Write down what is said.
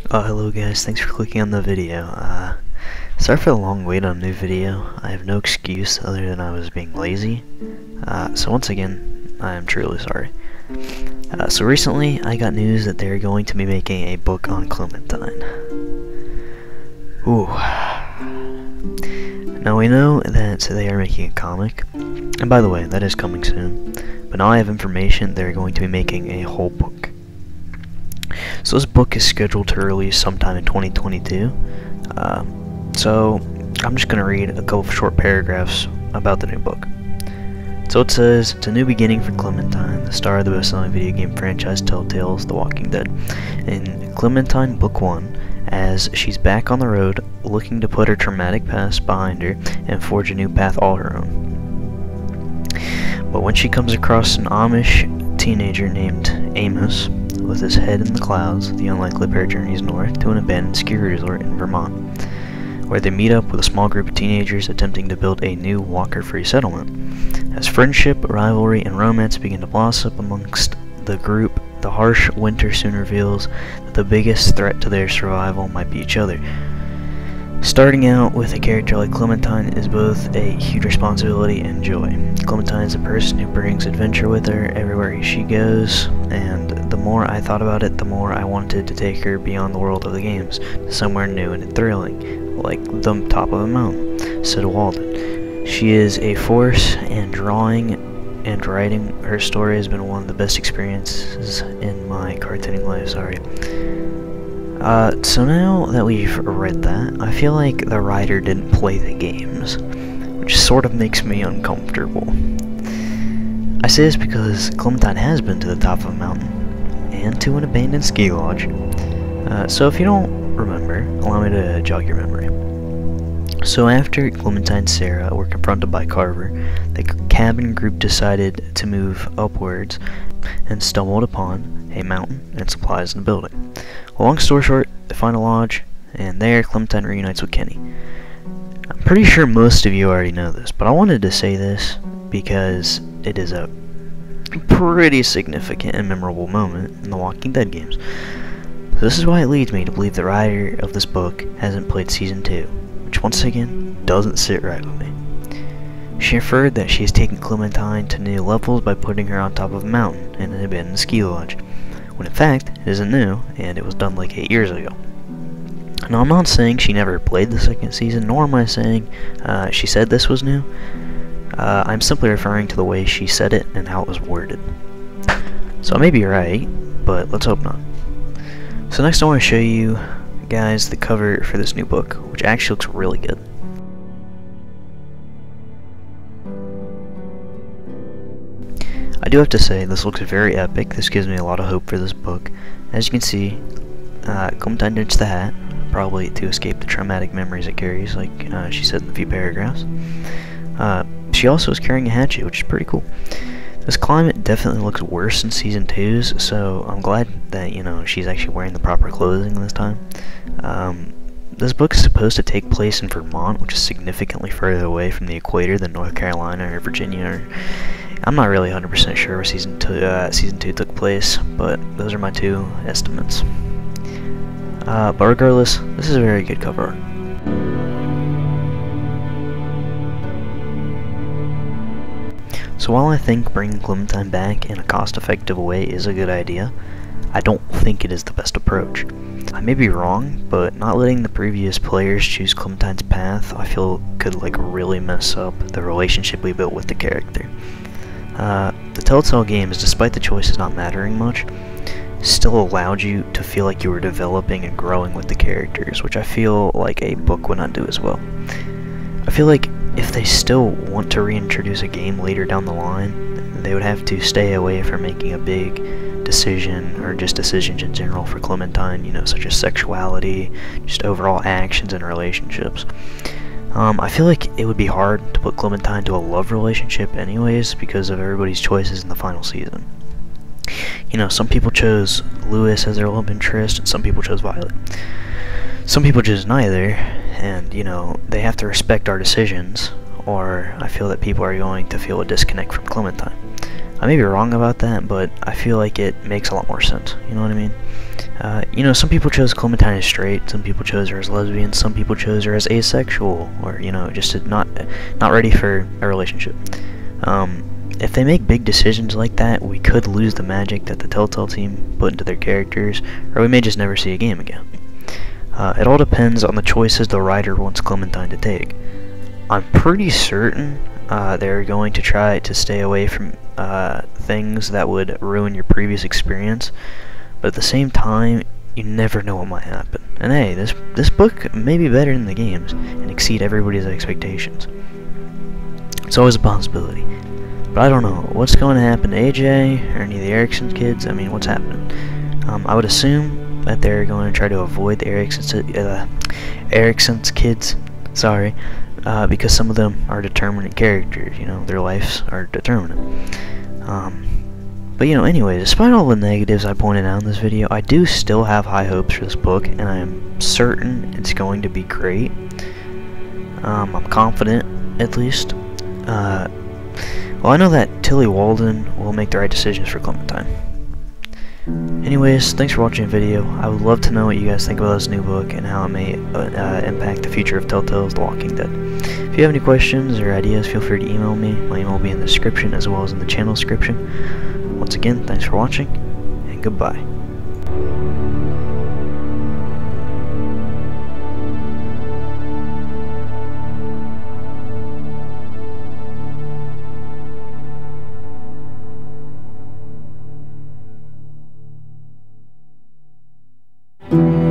Hello guys, thanks for clicking on the video. Sorry for the long wait on a new video. I have no excuse other than I was being lazy. So once again, I am truly sorry. So recently, I got news that they're going to be making a book on Clementine. Ooh. Now we know that they are making a comic, and by the way, that is coming soon. But now I have information they're going to be making a whole book. So this book is scheduled to release sometime in 2022. So I'm just going to read a couple of short paragraphs about the new book. So it says, "It's a new beginning for Clementine, the star of the best-selling video game franchise Telltale's The Walking Dead. In Clementine Book 1, as she's back on the road, looking to put her traumatic past behind her and forge a new path all her own. But when she comes across an Amish teenager named Amos, with his head in the clouds, the unlikely pair journeys north to an abandoned ski resort in Vermont, where they meet up with a small group of teenagers attempting to build a new walker-free settlement. As friendship, rivalry, and romance begin to blossom amongst the group, the harsh winter soon reveals that the biggest threat to their survival might be each other. Starting out with a character like Clementine is both a huge responsibility and joy. Clementine is a person who brings adventure with her everywhere she goes, and the more I thought about it, the more I wanted to take her beyond the world of the games, to somewhere new and thrilling, like the top of a mountain," said Walden. "She is a force, and drawing and writing her story has been one of the best experiences in my cartooning life." So now that we've read that, I feel like the writer didn't play the games, which sort of makes me uncomfortable. I say this because Clementine has been to the top of a mountain, and to an abandoned ski lodge. So if you don't remember, allow me to jog your memory. So after Clementine and Sarah were confronted by Carver, the cabin group decided to move upwards and stumbled upon a mountain and supplies in the building. Long story short, they find a lodge, and there Clementine reunites with Kenny. I'm pretty sure most of you already know this, but I wanted to say this because it is a pretty significant and memorable moment in the Walking Dead games. So this is why it leads me to believe the writer of this book hasn't played Season 2, which once again doesn't sit right with me. She inferred that she has taken Clementine to new levels by putting her on top of a mountain in an abandoned ski lodge, when in fact it isn't new, and it was done like 8 years ago. Now I'm not saying she never played the second season, nor am I saying she said this was new. I'm simply referring to the way she said it and how it was worded. So I may be right, but let's hope not. So next I want to show you guys the cover for this new book, which actually looks really good. I do have to say, this looks very epic. This gives me a lot of hope for this book. As you can see, Clementine ditched the hat, probably to escape the traumatic memories it carries, like she said in a few paragraphs. She also is carrying a hatchet, which is pretty cool. This climate definitely looks worse in Season 2's, so I'm glad that, she's actually wearing the proper clothing this time. This book is supposed to take place in Vermont, which is significantly further away from the equator than North Carolina or Virginia. I'm not really 100% sure where Season 2 took place, but those are my two estimates. But regardless, this is a very good cover art. So while I think bringing Clementine back in a cost-effective way is a good idea, I don't think it is the best approach. I may be wrong, but not letting the previous players choose Clementine's path, I feel could really mess up the relationship we built with the character. The Telltale games, despite the choices not mattering much, still allowed you to feel like you were developing and growing with the characters, which I feel like a book would not do as well. I feel like if they still want to reintroduce a game later down the line, they would have to stay away from making a big decision, or just decisions in general for Clementine, such as sexuality, just overall actions and relationships. I feel like it would be hard to put Clementine to a love relationship anyways because of everybody's choices in the final season. Some people chose Lewis as their love interest, and some people chose Violet. Some people chose neither, and, they have to respect our decisions, or I feel that people are going to feel a disconnect from Clementine. I may be wrong about that, but I feel like it makes a lot more sense, you know what I mean? You know, some people chose Clementine as straight, some people chose her as lesbian, some people chose her as asexual, or, you know, just not ready for a relationship. If they make big decisions like that, we could lose the magic that the Telltale team put into their characters, or we may just never see a game again. It all depends on the choices the writer wants Clementine to take. I'm pretty certain they're going to try to stay away from things that would ruin your previous experience, but at the same time, you never know what might happen. And hey, this book may be better than the games and exceed everybody's expectations. It's always a possibility. But I don't know what's going to happen to AJ or any of the Erickson kids. I mean, what's happening? I would assume that they're going to try to avoid the Erickson's kids. Sorry, because some of them are determinate characters. You know, their lives are determinate. But you know, anyway, despite all the negatives I pointed out in this video, I do still have high hopes for this book, and I am certain it's going to be great. I'm confident, at least. Well, I know that Tilly Walden will make the right decisions for Clementine. Anyways, thanks for watching the video. I would love to know what you guys think about this new book and how it may impact the future of Telltale's The Walking Dead. If you have any questions or ideas, feel free to email me. My email will be in the description as well as in the channel description. Once again, thanks for watching, and goodbye. Thank you.